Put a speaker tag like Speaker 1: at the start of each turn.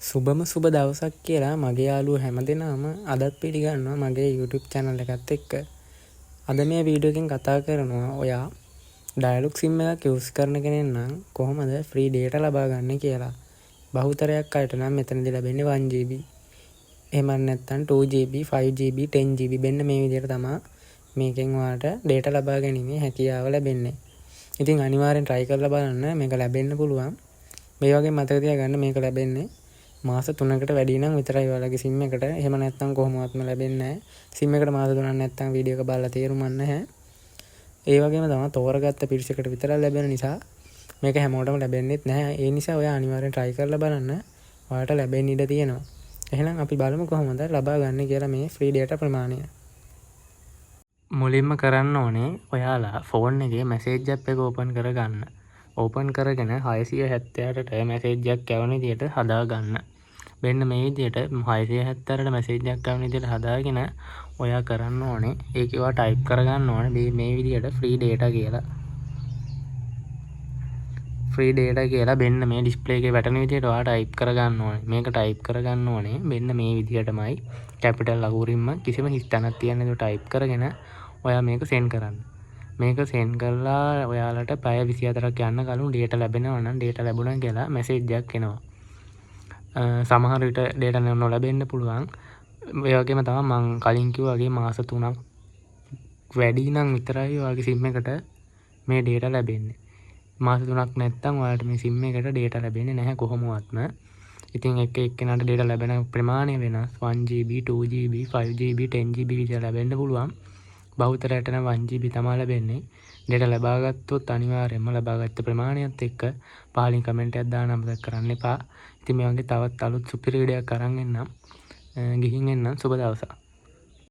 Speaker 1: සුබම සුබ දවසක් කියලා මගේ යාළුවෝ හැමදෙනාම අදත් පිළිගන්නවා මගේ YouTube channel එකත් එක්ක. අද මේ වීඩියෝ එකෙන් කතා කරනවා ඔයා ඩයලොග් සිම් එකක් යූස් කරන කෙනෙක් නම් කොහොමද ෆ්‍රී data ලබා ගන්න කියලා. බහුතරයක් අයට නම් මෙතනදී ලැබෙන්නේ 1GB. එහෙම නැත්නම් 2GB, 5GB, 10GB මෙන්න මේ විදිහට තමයි මේකෙන් ඔයාලට data ලබා ගැනීමේ හැකියාව ලැබෙන්නේ. ඉතින් අනිවාර්යෙන් try කරලා බලන්න මේක ලැබෙන්න පුළුවන්. මේ වගේ මතක තියාගන්න මේක ලැබෙන්නේ මාස 3කට වැඩි නම් විතරයි ඔයාලගේ SIM එකට. එහෙම නැත්නම් කොහොමවත්ම ලැබෙන්නේ නැහැ. SIM එකට මාස 3ක් නැත්නම් වීඩියෝ එක බලලා තේරුම්ක් නැහැ. ඒ වගේම තමයි තෝරගත්ත පිරිසකට විතරක් ලැබෙන නිසා මේක හැමෝටම ලැබෙන්නේත් නැහැ. ඒ නිසා ඔයා අනිවාර්යෙන් try කරලා බලන්න. ඔයාලට ලැබෙන්න ඉඩ තියෙනවා. එහෙනම් අපි බලමු කොහොමද ලබා ගන්න කියලා මේ free data ප්‍රමාණය. මුලින්ම කරන්න ඕනේ ඔයාලා ෆෝන් එකේ message app එක open කරගන්න. open කරගෙන 678ට message එකක් යවන විදිහට හදා ගන්න. මෙන්න මේ විදිහට 678ට message එකක් යවන විදිහට හදාගෙන ඔයා කරන්න ඕනේ ඒක ඒවා type කරගන්න ඕනේ මේ විදිහට free data කියලා. free data කියලා මෙන්න මේ display එකේ වැටෙන විදිහට ඔයා type කරගන්න ඕනේ. මේක type කරගන්න ඕනේ මෙන්න මේ විදිහටමයි capital ලකුරින්ම කිසිම හිස්තැනක් තියන්නේ නැතුව type කරගෙන ඔයා මේක send කරන්න. මේක send කරලා ඔයාලට පැය 24ක් යන්න කලින් data ලැබෙනවා නම් data ලැබුණා කියලා message එකක් එනවා. සමහර විට data නොලැබෙන්න පුළුවන්. ඒ වගේම තමයි මම කලින් කිව්වා වගේ මාස 3ක් වැඩි නම් විතරයි ඔයාගේ SIM එකට මේ data ලැබෙන්නේ. මාස 3ක් නැත්නම් ඔයාලට මේ SIM එකට data ලැබෙන්නේ නැහැ කොහොමවත්ම. ඉතින් එක එක්කෙනාට data ලැබෙන ප්‍රමාණය වෙනස්. 1GB, 2GB, 5GB, 10GB විතර ලැබෙන්න පුළුවන්. බහුතරයට නම් 1GB තමයි ලැබෙන්නේ. data ලබා ගත්තොත් අනිවාර්යයෙන්ම ලබාගත් ප්‍රමාණයත් එක්ක පහලින් කමෙන්ට් එකක් දාන්න අමතක කරන්න එපා. ඉතින් මේ වගේ තවත් අලුත් සුපිරි වීඩියෝයක් අරන් එන්නම්. ගිහින් එන්නම්. සුබ දවසක්.